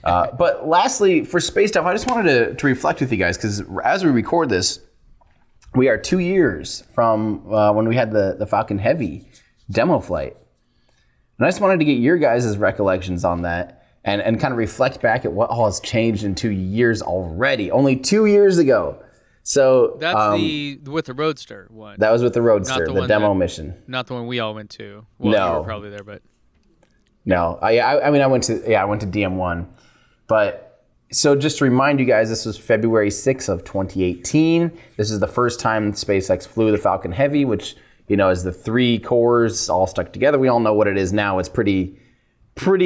But lastly, for space stuff, I just wanted to reflect with you guys, because as we record this, we are 2 years from when we had the Falcon Heavy demo flight. And I just wanted to get your guys' recollections on that and kind of reflect back at what all has changed in 2 years already. Only 2 years ago. So that's with the Roadster one. That was with the Roadster, the demo mission. Not the one we all went to. Well, no. You were probably there, but no. I went to DM1. But so just to remind you guys, this was February 6th of 2018. This is the first time SpaceX flew the Falcon Heavy, which, is the 3 cores all stuck together. We all know what it is now. It's pretty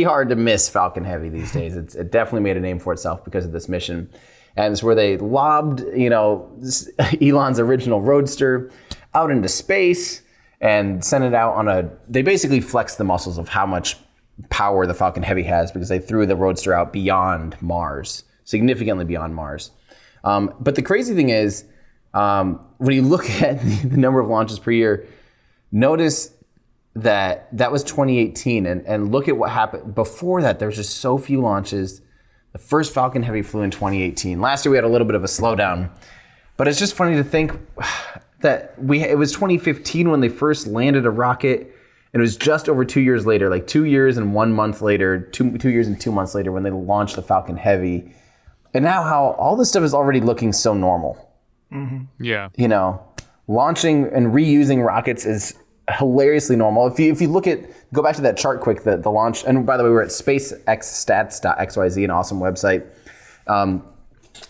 hard to miss Falcon Heavy these days. It definitely made a name for itself because of this mission. And it's where they lobbed, Elon's original Roadster out into space and sent it out they basically flexed the muscles of how much power the Falcon Heavy has, because they threw the Roadster out beyond Mars, significantly beyond Mars. But the crazy thing is, when you look at the number of launches per year, notice that was 2018, and look at what happened before that. There's just so few launches. The first Falcon Heavy flew in 2018. Last year we had a little bit of a slowdown, but it's just funny to think that it was 2015 when they first landed a rocket, and it was just over 2 years later, like 2 years and 1 month later, 2 years and 2 months later, when they launched the Falcon Heavy. And now how all this stuff is already looking so normal. Mm-hmm. Yeah. Launching and reusing rockets is hilariously normal. If you go back to that chart quick, the launch, and by the way, we're at spacexstats.xyz, an awesome website.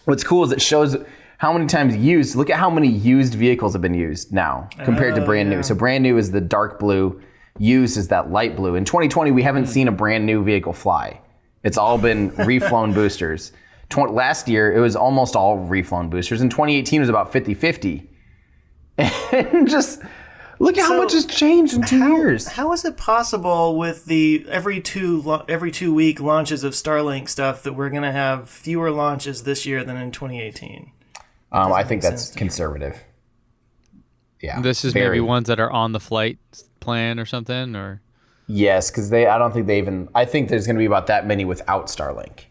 What's cool is it shows how many times used. Look at how many used vehicles have been used now compared to brand new. So brand new is the dark blue, used is that light blue. In 2020, we haven't seen a brand new vehicle fly. It's all been reflown boosters. Last year, it was almost all reflown boosters. In 2018, it was about 50-50. And just look at how much has changed in 2 years. How is it possible with the every 2 week launches of Starlink stuff that we're going to have fewer launches this year than in 2018? I think that's conservative. Yeah. This is maybe ones that are on the flight plan or something, or? Yes, because I think there's going to be about that many without Starlink.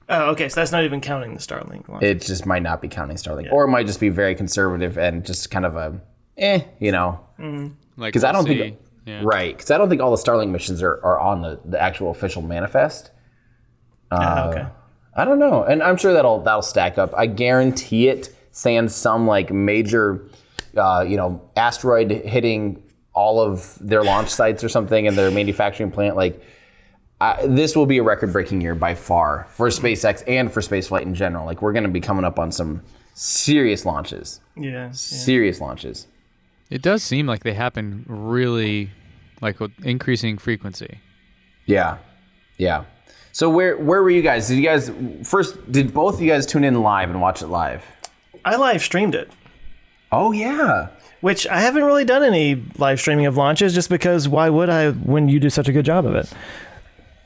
Oh, okay. So that's not even counting the Starlink launch. It just might not be counting Starlink. Yeah. Or it might just be very conservative and just kind of Mm-hmm. Because I don't think... Yeah. Right, because I don't think all the Starlink missions are on the actual official manifest. Okay. I don't know. And I'm sure that'll stack up. I guarantee it, sans some major, asteroid hitting all of their launch sites or something and their manufacturing plant. This will be a record-breaking year by far for SpaceX and for spaceflight in general. We're going to be coming up on some serious launches. Yeah. Serious launches. It does seem like they happen really, with increasing frequency. Yeah. So where were you guys? Did both of you guys tune in live and watch it live? I live streamed it. Oh, yeah. Which I haven't really done any live streaming of launches, just because why would I when you do such a good job of it?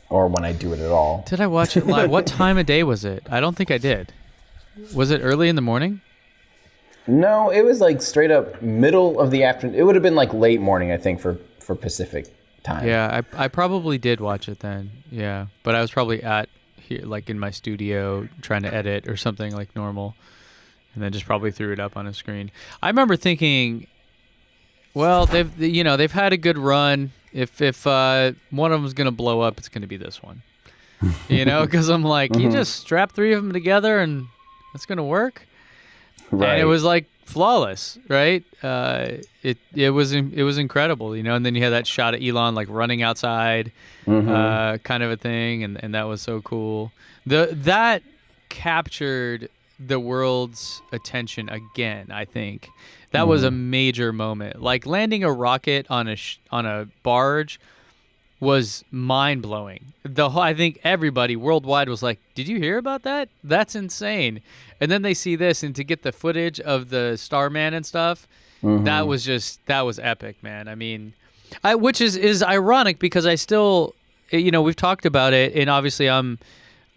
Or when I do it at all. Did I watch it live? What time of day was it? I don't think I did. Was it early in the morning? No, it was straight up middle of the afternoon. It would have been late morning, I think, for Pacific time. Yeah, I probably did watch it then. Yeah, but I was probably at here, in my studio trying to edit or something normal, and then just probably threw it up on a screen. I remember thinking, well, they've had a good run. If one of them's gonna blow up, it's gonna be this one. Because I'm you just strap 3 of them together and it's gonna work. Right. And it was flawless, right? It was incredible, and then you had that shot of Elon running outside, kind of a thing, and that was so cool. That captured the world's attention again. I think that was a major moment. Landing a rocket on a barge was mind-blowing. I think everybody worldwide was like, did you hear about that? That's insane. And then they see this, and to get the footage of the Starman and stuff, that was epic, man. I mean, which is ironic because I still, we've talked about it, and obviously I'm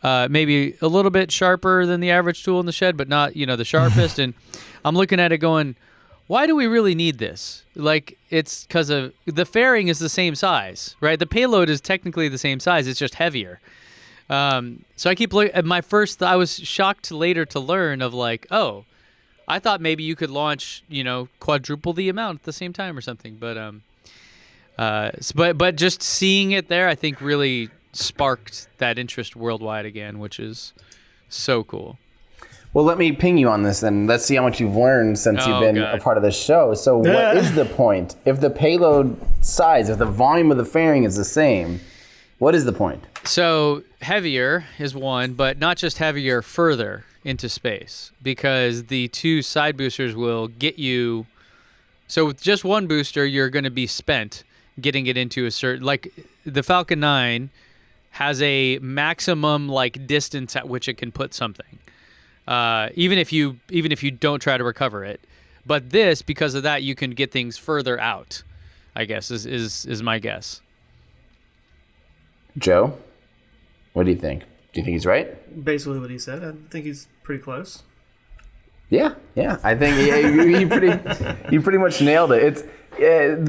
maybe a little bit sharper than the average tool in the shed, but not, the sharpest. And I'm looking at it going, why do we really need this? It's because of the fairing is the same size, right? The payload is technically the same size. It's just heavier. So I keep looking at my first. I was shocked later to learn of like, oh, I thought maybe you could launch, quadruple the amount at the same time or something. But just seeing it there, I think really sparked that interest worldwide again, which is so cool. Well, let me ping you on this, and let's see how much you've learned since you've been a part of this show. So what is the point? If the payload size, if the volume of the fairing is the same, what is the point? So heavier is one, but not just heavier, further into space, because the 2 side boosters will get you. So with just one booster, you're going to be spent getting it into a certain, like the Falcon 9 has a maximum like distance at which it can put something. Even if you don't try to recover it, but this, because of that, you can get things further out, I guess is my guess. Joe, what do you think? Do you think he's right? Basically what he said. I think he's pretty close. Yeah. I think you pretty much nailed it. It's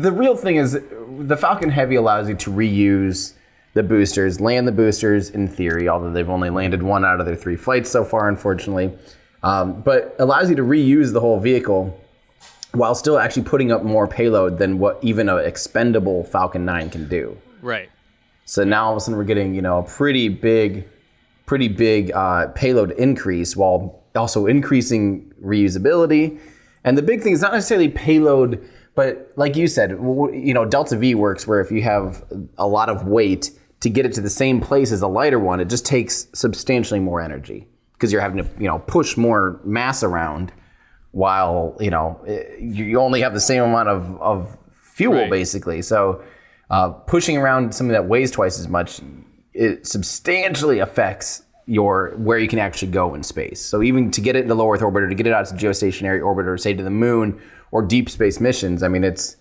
the real thing is the Falcon Heavy allows you to reuse the boosters, land the boosters in theory, although they've only landed 1 out of their 3 flights so far, unfortunately. But allows you to reuse the whole vehicle while still actually putting up more payload than what even an expendable Falcon 9 can do. Right. So now all of a sudden we're getting, a pretty big payload increase while also increasing reusability. And the big thing is not necessarily payload, but like you said, Delta V works where if you have a lot of weight, to get it to the same place as a lighter one, it just takes substantially more energy because you're having to, push more mass around while, you only have the same amount of fuel, basically. So pushing around something that weighs twice as much, it substantially affects where you can actually go in space. So even to get it into low Earth orbit or to get it out to geostationary orbit or say to the moon or deep space missions, I mean, it's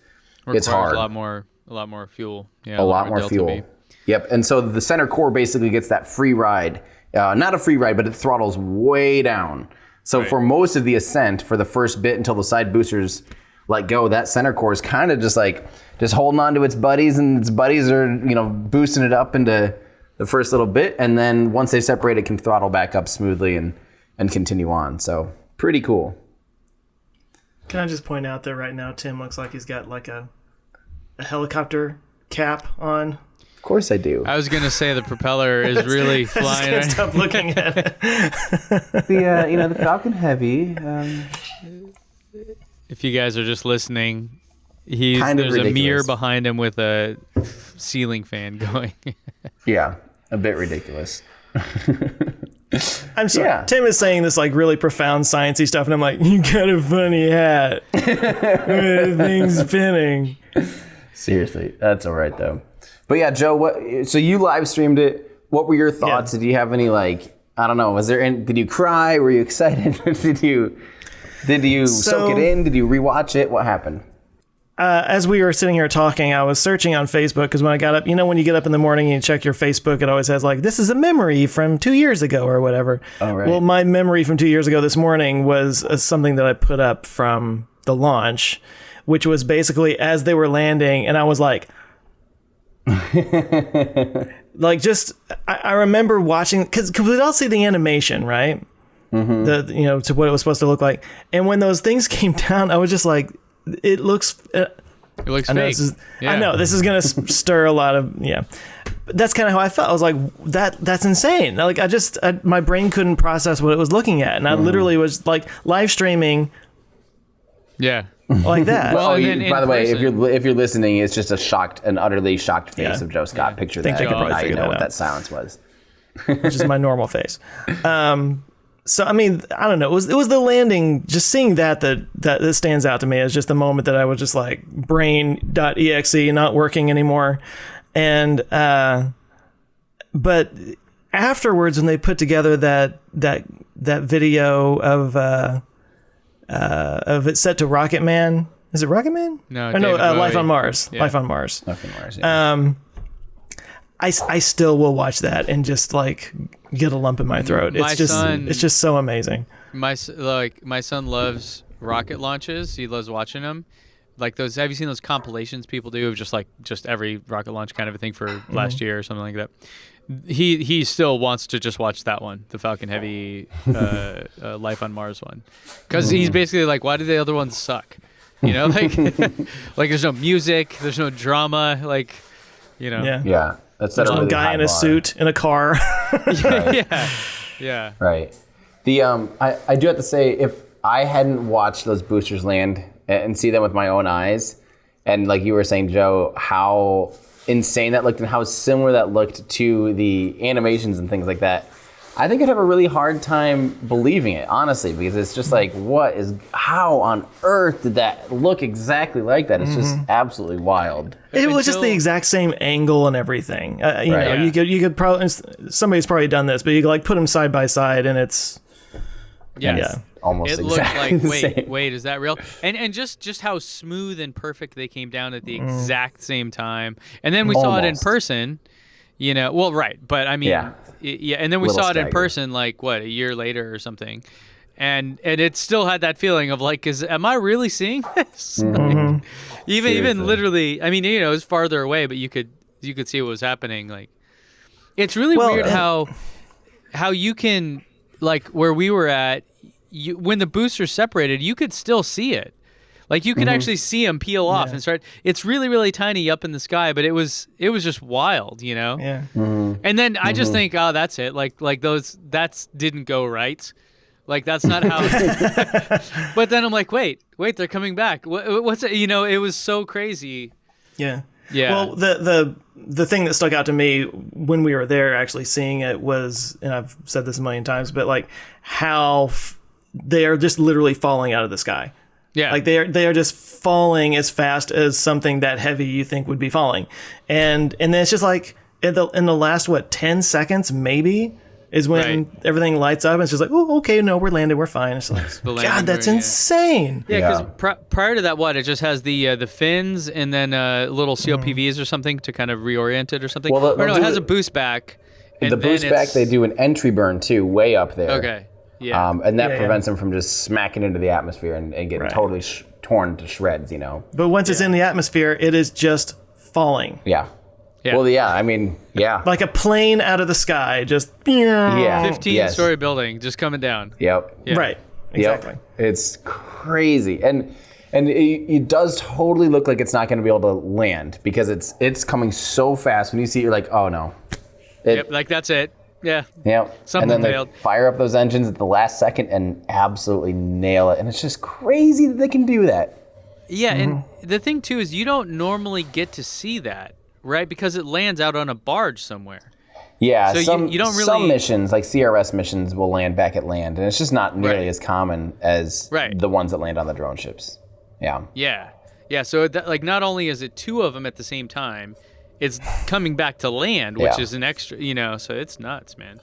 hard. A lot more fuel. Yeah, a lot more fuel. V. Yep. And so the center core basically gets that free ride. Not a free ride, but it throttles way down. So for most of the ascent, for the first bit until the side boosters let go, that center core is kind of just holding on to its buddies, and its buddies are, boosting it up into the first little bit. And then once they separate, it can throttle back up smoothly and continue on. So pretty cool. Can I just point out that right now Tim looks like he's got like a helicopter cap on? Of course I do. I was going to say the propeller is really flying. I just can't stop looking at it. The Falcon Heavy. If you guys are just listening, there's ridiculous. A mirror behind him with a ceiling fan going. Yeah, a bit ridiculous. I'm sorry. Yeah. Tim is saying this like really profound sciencey stuff, and I'm like, you got a funny hat. Thing's spinning. Seriously, that's all right though. But yeah, Joe, so you live streamed it. What were your thoughts? Yeah. Did you have any I don't know, did you cry? Were you excited? did you soak it in? Did you rewatch it? What happened? As we were sitting here talking, I was searching on Facebook because when I got up, when you get up in the morning and you check your Facebook, it always has like, this is a memory from 2 years ago or whatever. Oh, right. Well, my memory from 2 years ago this morning was something that I put up from the launch, which was basically as they were landing, and I was like, I remember watching, because we'd all see the animation, right? Mm-hmm. To what it was supposed to look like. And when those things came down, I was just like, it looks fake. I know this is going to stir a lot of, But that's kind of how I felt. I was like, that's insane. Like my brain couldn't process what it was looking at. And I literally was like live streaming. Yeah. Like that. Well, by the way, if you're listening, it's just an utterly shocked face of Joe Scott. Picture that. I could probably now you figure know that what out. that silence was. Which is my normal face. So I mean, I don't know. It was the landing. Just seeing that stands out to me as just the moment that I was just like brain.exe not working anymore, and but afterwards when they put together that video of it set to Rocket Man. Is it Rocket Man? No, Life on Mars. Yeah. Life on Mars. Life on Mars. Yeah. I still will watch that and just like get a lump in my throat. It's just so amazing. My son loves rocket launches. He loves watching them. like those. Have you seen those compilations people do of just every rocket launch kind of a thing for last year or something like that? He still wants to just watch that one, the Falcon Heavy Life on Mars one, because he's basically like, why do the other ones suck? You know, like like there's no music, there's no drama, like, you know. Yeah. That's that really guy in a suit in a car. Yeah. Right. The I do have to say, if I hadn't watched those boosters land and see them with my own eyes, and like you were saying, Joe, how insane that looked and how similar that looked to the animations and things like that, I think I'd have a really hard time believing it, honestly, because it's just like, how on earth did that look exactly like that? It's just absolutely wild. It was just the exact same angle and everything. You know, you could probably, somebody's probably done this, but you could like put them side by side and it's, almost it exactly looked like, the same. wait, is that real? And just how smooth and perfect they came down at the exact same time. And then we saw it in person, you know, well, right. But I mean, and then we saw it in person, like what, a year later or something. And it still had that feeling of like, am I really seeing this? Like, even literally, I mean, you know, it was farther away, but you could see what was happening. Like, it's really weird how you can, like where we were at, when the boosters separated, you could still see it. Like you could actually see them peel off and start. It's really, really tiny up in the sky, but it was just wild, you know. Yeah. And then I just think, oh, that's it. Like those, didn't go right. Like that's not how. But then I'm like, wait, they're coming back. What's it? You know, it was so crazy. Yeah. Yeah. Well, the thing that stuck out to me when we were there actually seeing it was, and I've said this a million times, but like how they are just literally falling out of the sky. Yeah. Like they are just falling as fast as something that heavy you think would be falling. And then it's just like in the last 10 seconds maybe is when everything lights up and it's just like, oh, okay, no, we're landing, we're fine. It's like, God, that's insane. Yeah, because prior to that, it just has the fins and then little CLPVs or something to kind of reorient it or something. Well, no, it has a boost back. And the boost back, they do an entry burn too, way up there. Okay. Yeah. And that prevents them from just smacking into the atmosphere and getting totally torn to shreds, you know. But once it's in the atmosphere, it is just falling. Yeah. Well, I mean, like a plane out of the sky, just 15-story building just coming down. Yep. Yeah. Right. Exactly. Yep. It's crazy, and it does totally look like it's not going to be able to land because it's coming so fast. When you see it, you're like, oh no. Like that's it. Yeah. Yep. Something and then failed. They fire up those engines at the last second and absolutely nail it, and it's just crazy that they can do that. Yeah, and the thing too is you don't normally get to see that. Right, because it lands out on a barge somewhere. Yeah, so you don't really. Some missions, like CRS missions, will land back at land, and it's just not nearly as common as the ones that land on the drone ships. Yeah. Yeah. So like, not only is it two of them at the same time, it's coming back to land, which is an extra. You know, so it's nuts, man.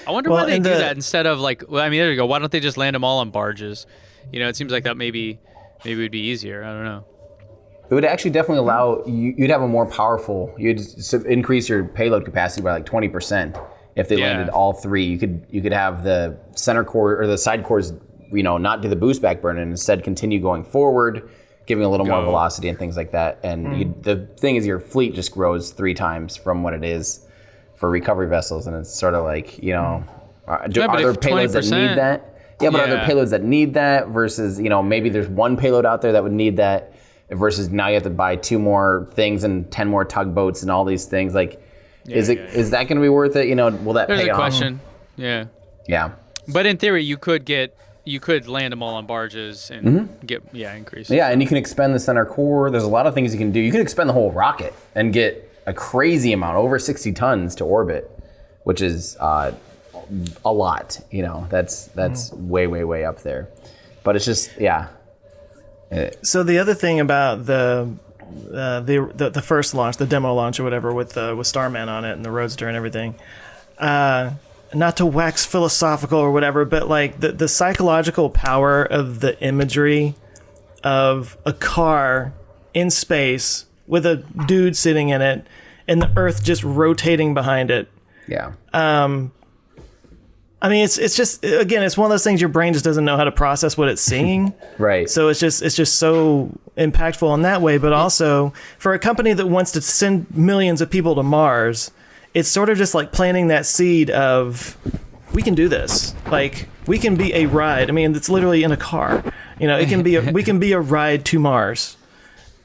I wonder why they do that instead of like. Well, I mean, there you go. Why don't they just land them all on barges? You know, it seems like that maybe would be easier. I don't know. It would actually definitely allow you'd have a more powerful. You'd increase your payload capacity by like 20% if they landed all three. You could have the center core or the side cores, you know, not do the boost back burn and instead continue going forward, giving a little more velocity and things like that. And the thing is, your fleet just grows 3 times from what it is for recovery vessels, and it's sort of like, you know, are there payloads that need that? Yeah, but are there payloads that need that versus, you know, maybe there's one payload out there that would need that. Versus now you have to buy 2 more things and 10 more tugboats and all these things. Like, is that going to be worth it? You know, will that pay off? There's a question. Yeah. Yeah. But in theory, you could land them all on barges and get increase. Yeah, and you can expend the center core. There's a lot of things you can do. You could expend the whole rocket and get a crazy amount, over 60 tons to orbit, which is a lot. You know, that's way, way, way up there. But it's just So the other thing about the first launch, the demo launch or whatever, with Starman on it and the Roadster and everything, not to wax philosophical or whatever, but like the psychological power of the imagery of a car in space with a dude sitting in it and the Earth just rotating behind it. Yeah. I mean, it's just, again, it's one of those things your brain just doesn't know how to process what it's seeing. Right. So it's just so impactful in that way. But also for a company that wants to send millions of people to Mars, it's sort of just like planting that seed of, we can do this. Like, we can be a ride. I mean, it's literally in a car. You know, it can be we can be a ride to Mars.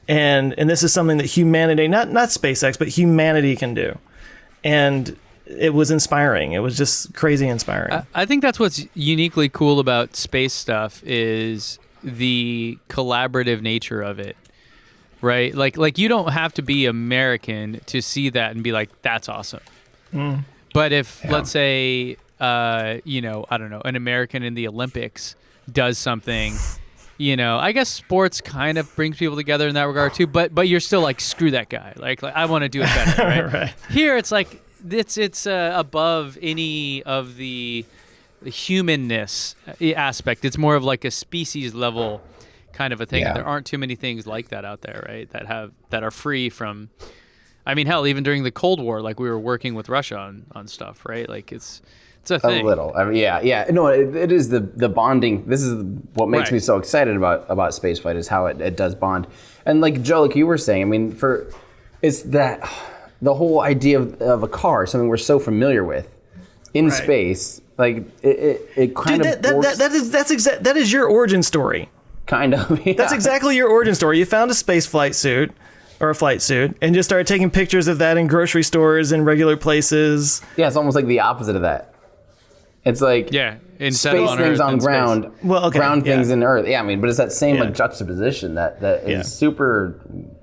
And this is something that humanity, not SpaceX, but humanity can do. And it was inspiring. It was just crazy inspiring. I think that's what's uniquely cool about space stuff is the collaborative nature of it, right? Like you don't have to be American to see that and be like, that's awesome. But if, let's say, I don't know, an American in the Olympics does something, I guess sports kind of brings people together in that regard too, but you're still like, screw that guy. Like I want to do it better, right? Right. Here it's like, it's above any of the humanness aspect. It's more of like a species level kind of a thing. Yeah. There aren't too many things like that out there, right? That are free from. I mean, hell, even during the Cold War, like we were working with Russia on stuff, right? Like it's a thing. A little. I mean, yeah. No, it is the bonding. This is what makes me so excited about spaceflight is how it does bond. And like Joe, like you were saying, I mean, it's that. The whole idea of a car, something we're so familiar with, in space, like it kind of. That is your origin story. Kind of. Yeah. That's exactly your origin story. You found a space flight suit or a flight suit, and just started taking pictures of that in grocery stores and regular places. Yeah, it's almost like the opposite of that. It's like space things on ground, ground things in Earth. Yeah, I mean, but it's that same like juxtaposition that is super.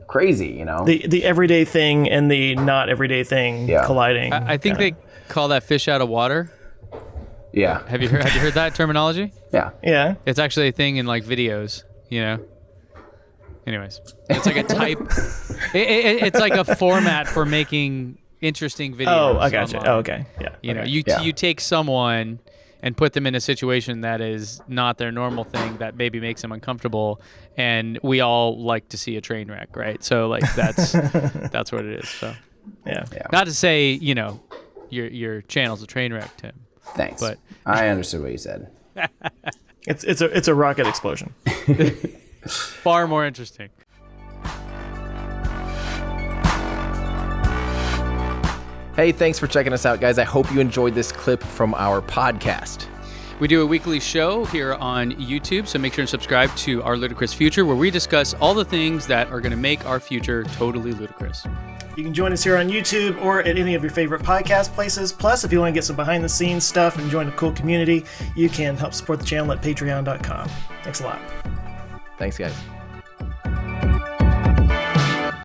Crazy, the everyday thing and the not everyday thing colliding. I think they call that fish out of water. Yeah. Have you heard that terminology? Yeah. It's actually a thing in like videos. Anyways, it's like a type. It's like a format for making interesting videos. Oh, I got you. Oh, okay. Yeah. You take someone and put them in a situation that is not their normal thing that maybe makes them uncomfortable, and we all like to see a train wreck, right? So like that's what it is. So yeah. Not to say your channel's a train wreck, Tim. Thanks, but I understood what you said. It's a rocket explosion. Far more interesting. Hey, thanks for checking us out, guys. I hope you enjoyed this clip from our podcast. We do a weekly show here on YouTube, so make sure to subscribe to Our Ludicrous Future, where we discuss all the things that are going to make our future totally ludicrous. You can join us here on YouTube or at any of your favorite podcast places. Plus, if you want to get some behind-the-scenes stuff and join a cool community, you can help support the channel at patreon.com. Thanks a lot. Thanks, guys.